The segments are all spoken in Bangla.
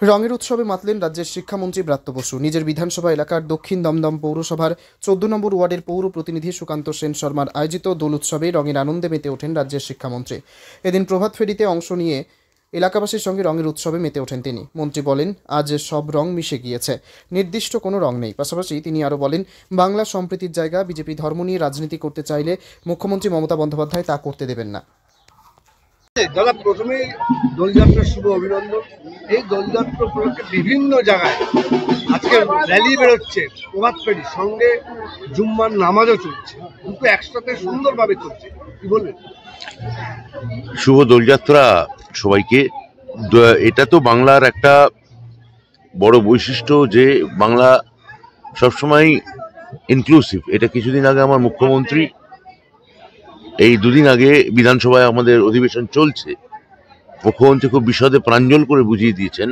রঙের উৎসবে মাতলেন রাজ্যের শিক্ষামন্ত্রী ব্রাত্য বসু। নিজের বিধানসভা এলাকার দক্ষিণ দমদম পৌরসভার 14 নম্বর ওয়ার্ডের পৌর প্রতিনিধি সুকান্ত সেন শর্মার আয়োজিত দোল উৎসবে রঙের আনন্দে মেতে ওঠেন রাজ্যের শিক্ষামন্ত্রী। এদিন প্রভাত ফেরিতে অংশ নিয়ে এলাকাবাসীর সঙ্গে রঙের উৎসবে মেতে ওঠেন তিনি। মন্ত্রী বলেন, আজ সব রং মিশে গিয়েছে, নির্দিষ্ট কোনো রং নেই। পাশাপাশি তিনি আরও বলেন, বাংলা সম্প্রীতির জায়গা, বিজেপি ধর্ম নিয়ে রাজনীতি করতে চাইলে মুখ্যমন্ত্রী মমতা বন্দ্যোপাধ্যায় তা করতে দেবেন না। দাদা, প্রথমেই দোলযাত্রার শুভ অভিনন্দন। এই দোলযাত্রা উপলক্ষে বিভিন্ন জায়গায় আজকে র্যালি বেরোচ্ছে, প্রভাত ফেরি সঙ্গে জুম্মার নামাজও চলছে, দুটো একসাথে সুন্দরভাবে চলছে। কি বলবেন? শুভ দোলযাত্রা সবাইকে। এটা তো বাংলার একটা বড় বৈশিষ্ট্য যে বাংলা সবসময় ইনক্লুসিভ। এটা কিছুদিন আগে আমার মুখ্যমন্ত্রী, এই দুদিন আগে বিধানসভায় আমাদের অধিবেশন চলছে, মুখ্যমন্ত্রী খুব বিশদে প্রাঞ্জল করে বুঝিয়ে দিয়েছেন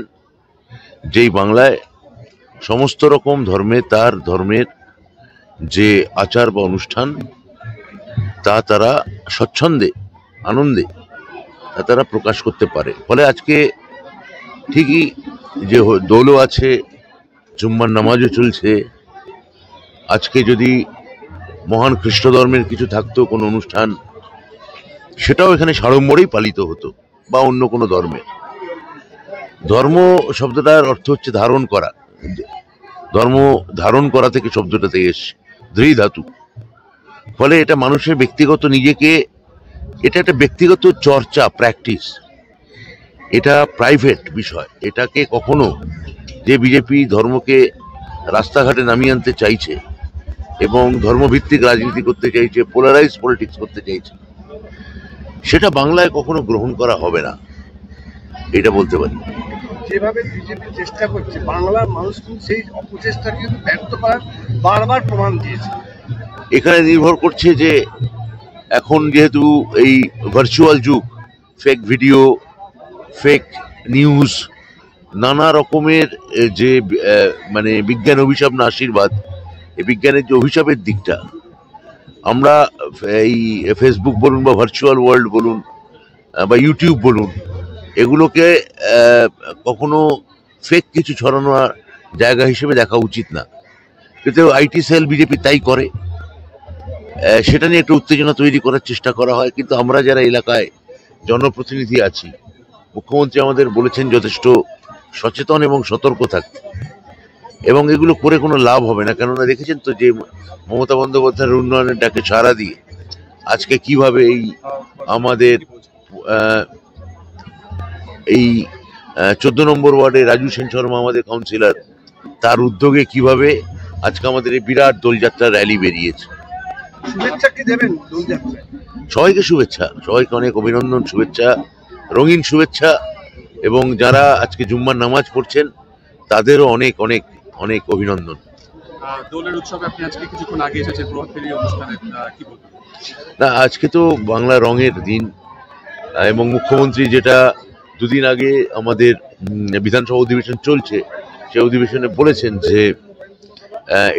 যে বাংলায় সমস্ত রকম ধর্মে তার ধর্মের যে আচার বা অনুষ্ঠান তা তারা স্বচ্ছন্দে আনন্দে তা তারা প্রকাশ করতে পারে। ফলে আজকে ঠিকই যে দোলও আছে, জুম্মার নামাজও চলছে। আজকে যদি মহান খ্রিস্ট ধর্মের কিছু থাকতো কোনো অনুষ্ঠান, সেটাও এখানে সাড়ম্বরেই পালিত হতো, বা অন্য কোনো ধর্মের। ধর্ম শব্দটার অর্থ হচ্ছে ধারণ করা। ধর্ম ধারণ করা থেকে শব্দটা থেকে এসছে, ধৃ ধাতু। ফলে এটা মানুষের ব্যক্তিগত নিজেকে, এটা একটা ব্যক্তিগত চর্চা, প্র্যাকটিস। এটা প্রাইভেট বিষয়। এটাকে কখনো যে বিজেপি ধর্মকে রাস্তাঘাটে নামিয়ে আনতে চাইছে এবং ধর্মভিত্তিক রাজনীতি করতে চাইছে, পোলারাইজ পলিটিক্স করতে চাইছে, সেটা বাংলায় কখনো গ্রহণ করা হবে না, এটা বলতে পারি। যেভাবে বিজেপি চেষ্টা করছে, বাংলার মানুষ কিন্তু সেই অপচেষ্টা কিন্তু ব্যর্থ করার বারবার প্রমাণ দিয়েছে। এখানে নির্ভর করছে যে এখন যেহেতু এই ভার্চুয়াল যুগ, ফেক ভিডিও, ফেক নিউজ, নানা রকমের যে মানে বিজ্ঞান অভিশাপ না আশীর্বাদ, এই বিজ্ঞানের যে অভিশাপের দিকটা, আমরা এই ফেসবুক বলুন বা ভার্চুয়াল ওয়ার্ল্ড বলুন বা ইউটিউব বলুন, এগুলোকে কখনো ফেক কিছু ছড়ানোর জায়গা হিসেবে দেখা উচিত না। কিন্তু আইটি সেল বিজেপি তাই করে, সেটা নিয়ে একটা উত্তেজনা তৈরি করার চেষ্টা করা হয়। কিন্তু আমরা যারা এলাকায় জনপ্রতিনিধি আছি, মুখ্যমন্ত্রী আমাদের বলেছেন যথেষ্ট সচেতন এবং সতর্ক থাকতে, এবং এগুলো করে কোনো লাভ হবে না। কেননা দেখেছেন তো যে মমতা বন্দ্যোপাধ্যায়ের উন্নয়নের ডাকে সাড়া দিয়ে আজকে কিভাবে এই আমাদের এই 14 নম্বর ওয়ার্ডে রাজু সেন শর্মা আমাদের কাউন্সিলর, তার উদ্যোগে কিভাবে আজকে আমাদের এই বিরাট দোলযাত্রা র্যালি বেরিয়েছে। শুভেচ্ছা কি দেবেন দোলযাত্রায়? সবাইকে শুভেচ্ছা, সবাইকে অনেক অভিনন্দন, শুভেচ্ছা, রঙিন শুভেচ্ছা। এবং যারা আজকে জুম্মার নামাজ পড়ছেন তাদেরও অনেক অনেক অনেক অভিনন্দন। দোলের উৎসবে আপনি আজকে কিছুক্ষণ আগে এসেছেন, প্রভাত ফেরি অনুষ্ঠানে কি বলবেন? না, আজকে তো বাংলা রঙের দিন, এবং মুখ্যমন্ত্রী যেটা দুদিন আগে আমাদের বিধানসভা অধিবেশন চলছে, সেই অধিবেশনে বলেছেন যে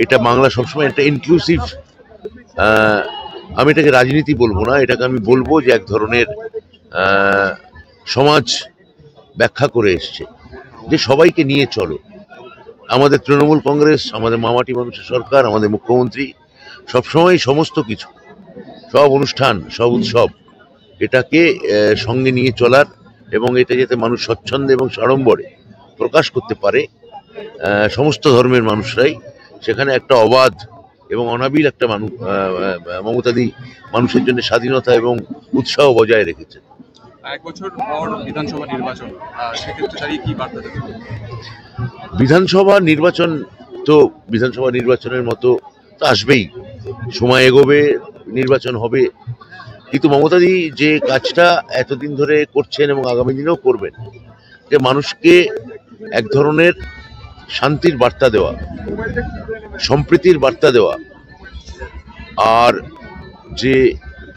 এটা বাংলা সবসময় একটা ইনক্লুসিভ, আমি এটাকে রাজনীতি বলবো না, এটাকে আমি বলবো যে এক ধরনের সমাজ ব্যাখ্যা করে এসছে যে সবাইকে নিয়ে চলো। আমাদের তৃণমূল কংগ্রেস, আমাদের মামাটি মানুষের সরকার, আমাদের মুখ্যমন্ত্রী সবসময় সমস্ত কিছু, সব অনুষ্ঠান, সব উৎসব, এটাকে সঙ্গে নিয়ে চলার, এবং এটা যাতে মানুষ স্বচ্ছন্দে এবং সাড়ম্বরে প্রকাশ করতে পারে, সমস্ত ধর্মের মানুষরাই, সেখানে একটা অবাধ এবং অনাবিল একটা মমতাদি মানুষের জন্য স্বাধীনতা এবং উৎসাহ বজায় রেখেছে। এক বছর পর বিধানসভা নির্বাচন, সেক্ষেত্রে দাঁড়িয়ে কি বার্তা দেবেন? বিধানসভা নির্বাচন তো বিধানসভা নির্বাচনের মতো তো আসবেই, সময় এগোবে, নির্বাচন হবে। কিন্তু মমতাদি যে কাজটা এতদিন ধরে করছেন এবং আগামী দিনেও করবেন, যে মানুষকে এক ধরনের শান্তির বার্তা দেওয়া, সম্প্রীতির বার্তা দেওয়া, আর যে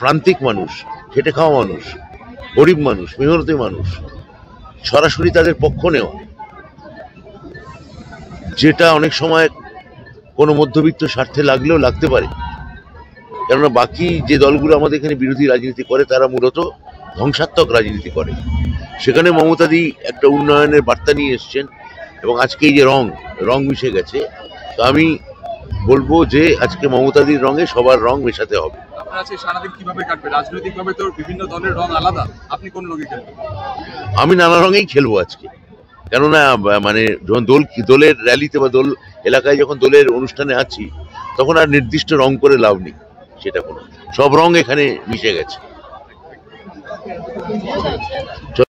প্রান্তিক মানুষ, খেটে খাওয়া মানুষ, গরিব মানুষ, মেহনতি মানুষ, সরাসরি তাদের পক্ষ নেওয়া, যেটা অনেক সময় কোনো মধ্যবিত্ত স্বার্থে লাগলেও লাগতে পারে। কেননা বাকি যে দলগুলো আমাদের এখানে বিরোধী রাজনীতি করে, তারা মূলত ধ্বংসাত্মক রাজনীতি করে। সেখানে মমতাদি একটা উন্নয়নের বার্তা নিয়ে এসছেন, এবং আজকে এই যে রং মিশে গেছে, তো আমি বলবো যে আজকে মমতাদির রঙে সবার রং মেশাতে হবে। আপনার আজকে সারাদিন কিভাবে কাটবে? রাজনৈতিকভাবে তো বিভিন্ন দলের রং আলাদা, আপনি কোন রঙে খেলবেন? আমি নানা রঙেই খেলবো আজকে, কেননা মানে যখন দলের র্যালিতে বা দল এলাকায় যখন দলের অনুষ্ঠানে আছি, তখন আর নির্দিষ্ট রং করে লাভ নেই, সেটা কোনো সব রং এখানে মিশে গেছে।